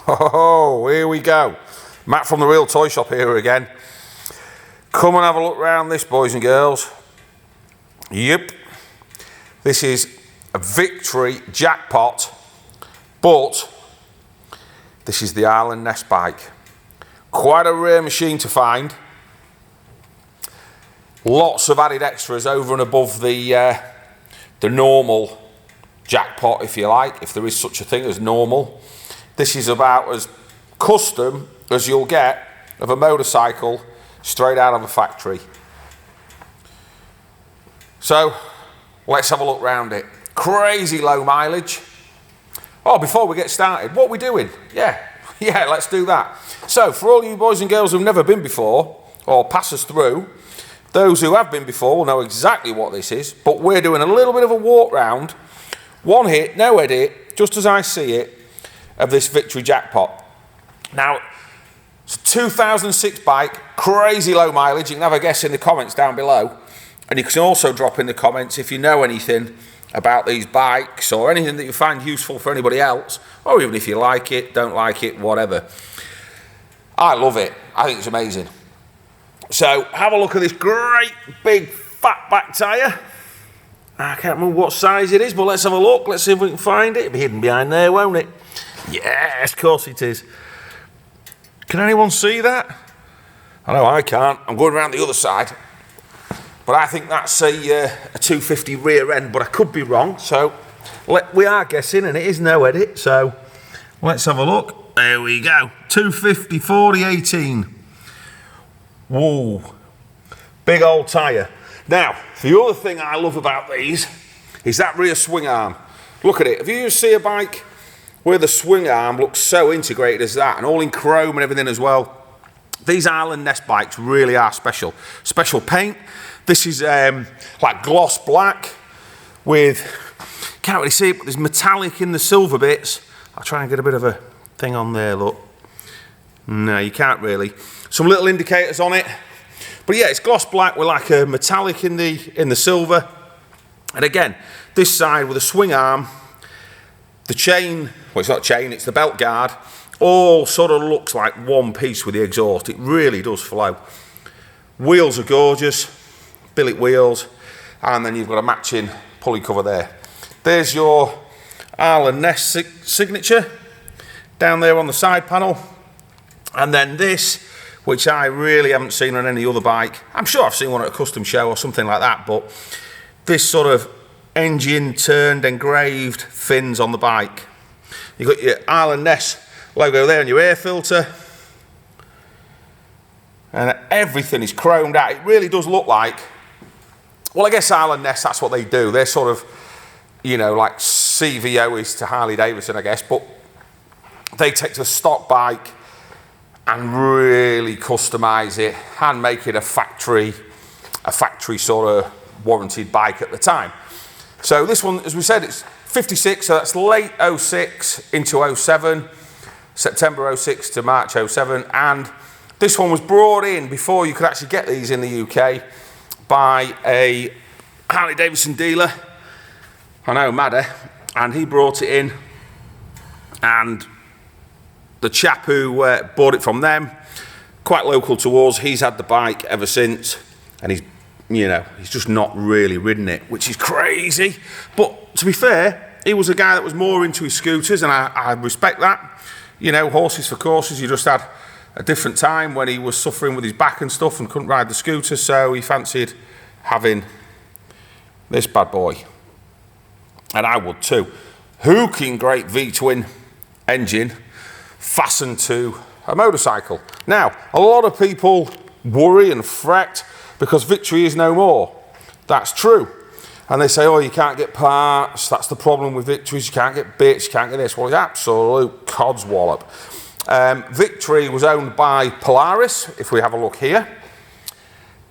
Oh, here we go. Matt from the Real Toy Shop here again. Come and have a look around this, boys and girls. Yep. This is a Victory Jackpot, but this is the Arlen Ness bike. Quite a rare machine to find. Lots of added extras over and above the normal Jackpot, if you like, if there is such a thing as normal. This is about as custom as you'll get of a motorcycle straight out of a factory. So let's have a look round it. Crazy low mileage. Oh, before we get started, what are we doing? Yeah, let's do that. So for all you boys and girls who've never been before or pass us through, those who have been before will know exactly what this is, but we're doing a little bit of a walk round, one hit, no edit, just as I see it, of this Victory Jackpot. Now, it's a 2006 bike, crazy low mileage. You can have a guess in the comments down below, and you can also drop in the comments if you know anything about these bikes or anything that you find useful for anybody else, or even if you like it, don't like it, whatever. I love it. I think it's amazing. So have a look at this great big fat back tyre. I can't remember what size it is, but let's have a look. Let's see if we can find it. It'll be hidden behind there, won't it? Yes, of course it is. Can anyone see that? I know I can't. I'm going around the other side. But I think that's a 250 rear end, but I could be wrong. So we are guessing, and it is no edit. So let's have a look. There we go. 250 40 18. Whoa, big old tyre. Now, the other thing I love about these is that rear swing arm. Look at it. If you see a bike where the swing arm looks so integrated as that, and all in chrome and everything as well, these Arlen Ness bikes really are special. Special paint. This is like gloss black with, can't really see it, but there's metallic in the silver bits. I'll try and get a bit of a thing on there, look. No, you can't really. Some little indicators on it, but yeah, it's gloss black with like a metallic in the silver. And again, this side with a swing arm, the chain, well, it's not chain, it's the belt guard, all sort of looks like one piece with the exhaust. It really does flow. Wheels are gorgeous, billet wheels, and then you've got a matching pulley cover there. There's your Arlen Ness signature down there on the side panel, and then this, which I really haven't seen on any other bike. I'm sure I've seen one at a custom show or something like that, but this sort of engine turned engraved fins on the bike. You've got your Arlen Ness logo there and your air filter, and everything is chromed out. It really does look like, well, I guess Arlen Ness, that's what they do. They're sort of, you know, like CVO is to Harley Davidson, I guess, but they take the stock bike and really customize it and make it a factory sort of warranted bike at the time. So this one, as we said, it's 56, so that's late 06 into 07, September 06 to March 07, and this one was brought in before you could actually get these in the UK by a Harley Davidson dealer, I know, Madder, and he brought it in, and the chap who bought it from them, quite local to us, he's had the bike ever since, and he's just not really ridden it, which is crazy. But to be fair, he was a guy that was more into his scooters, and I respect that. You know, horses for courses. He just had a different time when he was suffering with his back and stuff and couldn't ride the scooter, so he fancied having this bad boy. And I would too. Hooking great V-twin engine fastened to a motorcycle. Now, a lot of people worry and fret because Victory is no more. That's true. And they say, oh, you can't get parts, that's the problem with Victories, you can't get bits, you can't get this. Well, it's absolute codswallop. Victory was owned by Polaris, if we have a look here,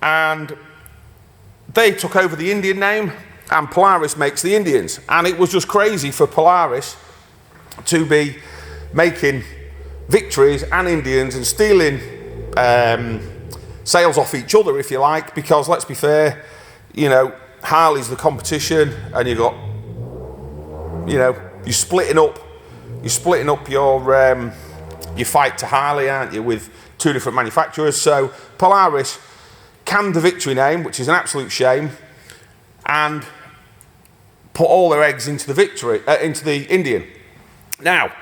and they took over the Indian name, and Polaris makes the Indians. And it was just crazy for Polaris to be making Victories and Indians and stealing sales off each other, if you like, because let's be fair, you know, Harley's the competition, and you've got, you know, you're splitting up your you fight to Harley, aren't you, with two different manufacturers. So Polaris canned the Victory name, which is an absolute shame, and put all their eggs into the Indian. Now,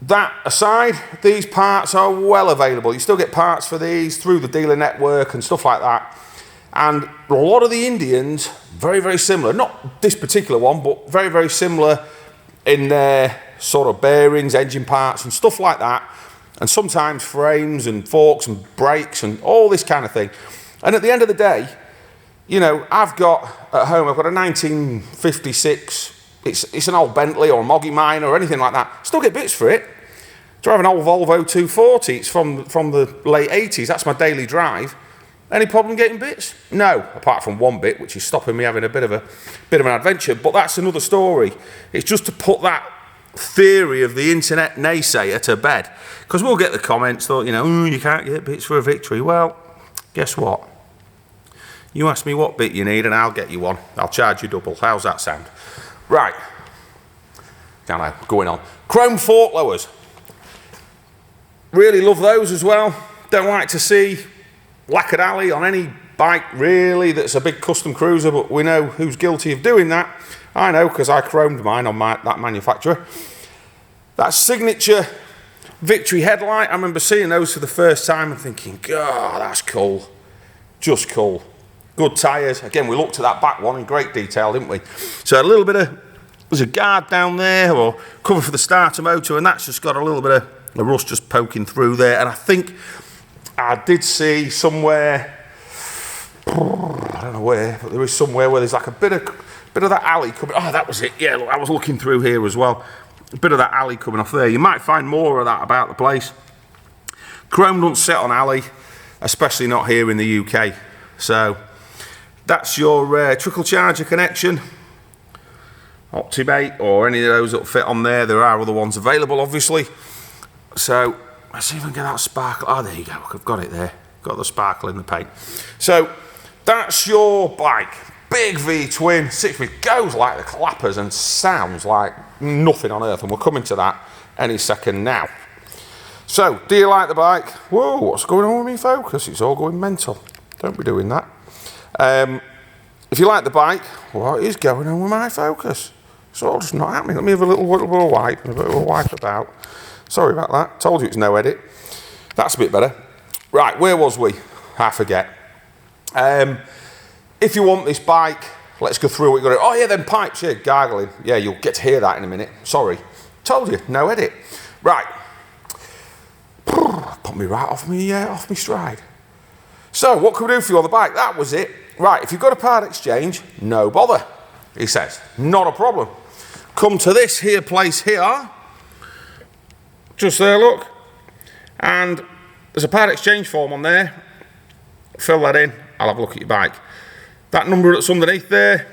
that aside, these parts are well available. You still get parts for these through the dealer network and stuff like that. And a lot of the Indians, very, very similar. Not this particular one, but very, very similar in their sort of bearings, engine parts and stuff like that. And sometimes frames and forks and brakes and all this kind of thing. And at the end of the day, you know, I've got at home, I've got a 1956, it's an old Bentley or a Moggy Mine or anything like that. Still get bits for it. Drive an old Volvo 240, it's from the late 80s, that's my daily drive. Any problem getting bits? No, apart from one bit, which is stopping me having a bit of an adventure, but that's another story. It's just to put that theory of the internet naysayer to bed. Because we'll get the comments, thought, you know, you can't get bits for a Victory. Well, guess what? You ask me what bit you need and I'll get you one. I'll charge you double. How's that sound? Right. Don't know, going on. Chrome fork lowers. Really love those as well. Don't like to see lacquered alley on any bike really that's a big custom cruiser, but we know who's guilty of doing that. I know because I chromed mine on that manufacturer. That signature Victory headlight, I remember seeing those for the first time and thinking, God, that's cool. Just cool. Good tyres. Again, we looked at that back one in great detail, didn't we? So a little bit of, there's a guard down there or cover for the starter motor, and that's just got a little bit of the rust just poking through there. And I think I did see somewhere, I don't know where, but there is somewhere where there's like a bit of that alley coming. Oh, that was it. Yeah, look, I was looking through here as well. A bit of that alley coming off there. You might find more of that about the place. Chrome doesn't sit on alley, especially not here in the UK. So that's your trickle charger connection. Optimate or any of those that fit on there. There are other ones available, obviously. So let's see if I can get that sparkle. Oh, there you go. I've got it there. Got the sparkle in the paint. So that's your bike. Big V-twin, 6-speed, goes like the clappers and sounds like nothing on earth. And we're coming to that any second now. So, do you like the bike? Whoa, what's going on with me focus? It's all going mental. Don't be doing that. If you like the bike, what is going on with my focus? It's all just not happening. Let me have a little wipe and a bit of a wipe about. Sorry about that. Told you it's no edit. That's a bit better. Right, where was we? I forget. If you want this bike, let's go through what you got to do. Oh yeah, them pipes, yeah, gargling. Yeah, you'll get to hear that in a minute. Sorry. Told you, no edit. Right. Put me right off me stride. So, what can we do for you on the bike? That was it. Right, if you've got a part exchange, no bother, he says. Not a problem. Come to this here place here. Just there, look. And there's a part exchange form on there. Fill that in. I'll have a look at your bike. That number that's underneath there,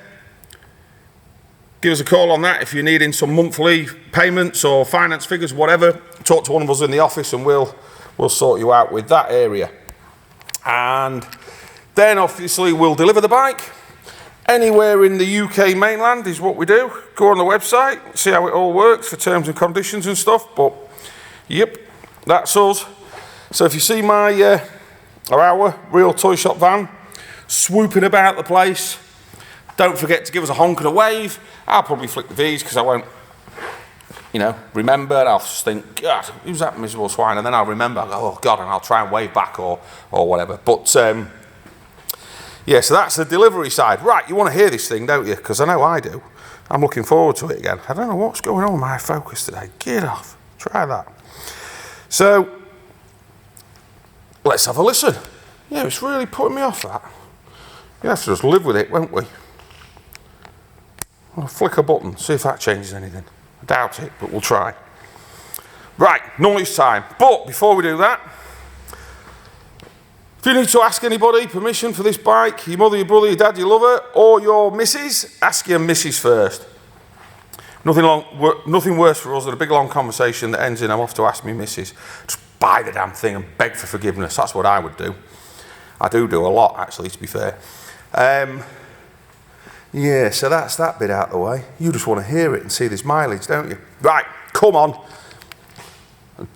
give us a call on that if you're needing some monthly payments or finance figures, whatever. Talk to one of us in the office and we'll sort you out with that area. And then obviously we'll deliver the bike. Anywhere in the UK mainland is what we do. Go on the website, see how it all works for terms and conditions and stuff. But yep, that's us. So if you see my or our real toy shop van swooping about the place, don't forget to give us a honk and a wave. I'll probably flick the V's because I won't, you know, remember. I'll just think, God, who's that miserable swine? And then I'll remember, oh God, and I'll try and wave back or whatever. But yeah, so that's the delivery side. Right, you want to hear this thing, don't you? Because I know I do. I'm looking forward to it again. I don't know what's going on with my focus today. Get off. Try that. So let's have a listen. Yeah, it's really putting me off, that. You have to just live with it, won't we? I'll flick a button, see if that changes anything. I doubt it, but we'll try. Right, noise time. But before we do that, if you need to ask anybody permission for this bike, your mother, your brother, your dad, your lover, or your missus, ask your missus first. Nothing worse for us than a big long conversation that ends in I'm off to ask me missus. Just buy the damn thing and beg for forgiveness. That's what I would do. I do a lot, actually, to be fair. Yeah, so that's that bit out of the way. You just want to hear it and see this mileage, don't you? Right, come on.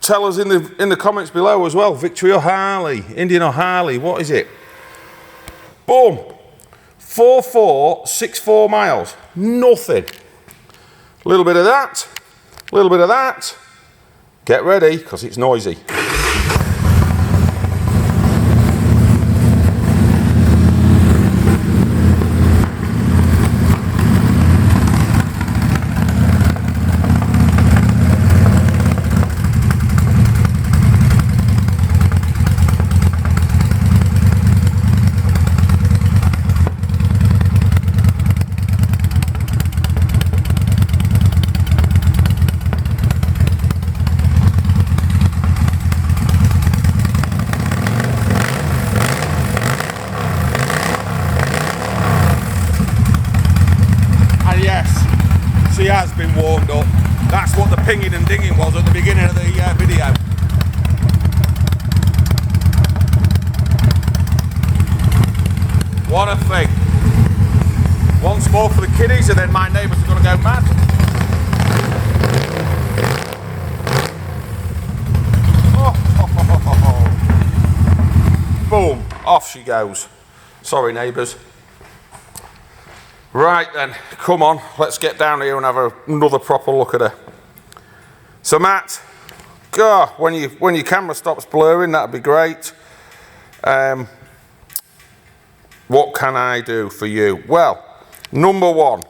Tell us in the comments below as well. Victory or Harley? Indian or Harley? What is it? Boom. 4,464 miles. Nothing. A little bit of that. A little bit of that. Get ready, because it's noisy. She has been warmed up. That's what the pinging and dinging was at the beginning of the video. What a thing. Once more for the kiddies, and then my neighbours are going to go mad. Boom, off she goes. Sorry neighbours. Right then, come on, let's get down here and have another proper look at her. So Matt, God, when your camera stops blurring, that'd be great. What can I do for you? Well, number one,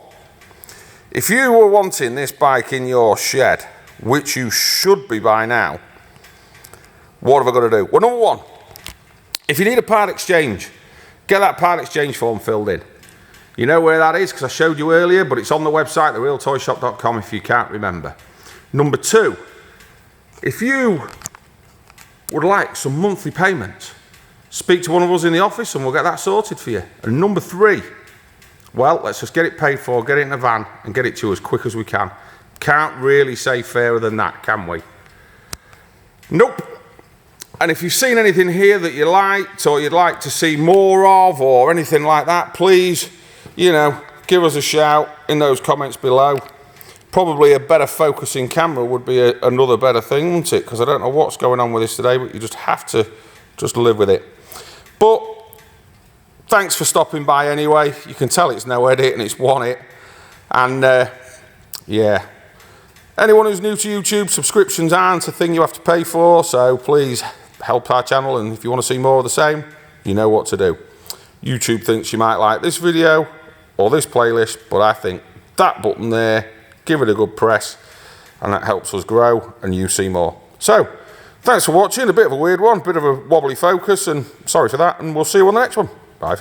if you were wanting this bike in your shed, which you should be by now, what have I got to do? Well, number one, if you need a part exchange, get that part exchange form filled in. You know where that is because I showed you earlier, but it's on the website, therealtoyshop.com, if you can't remember. Number two, if you would like some monthly payments, speak to one of us in the office and we'll get that sorted for you. And number three, well, let's just get it paid for, get it in a van and get it to you as quick as we can. Can't really say fairer than that, can we? Nope. And if you've seen anything here that you liked or you'd like to see more of or anything like that, please, you know, give us a shout in those comments below. Probably a better focusing camera would be another better thing, wouldn't it? Because I don't know what's going on with this today, but you just have to just live with it. But thanks for stopping by anyway. You can tell it's no edit and it's one hit. And yeah. Anyone who's new to YouTube, subscriptions aren't a thing you have to pay for, so please help our channel, and if you want to see more of the same, you know what to do. YouTube thinks you might like this video or this playlist, but I think that button there, give it a good press, and that helps us grow and you see more. So, thanks for watching. A bit of a weird one, bit of a wobbly focus, and sorry for that, and we'll see you on the next one.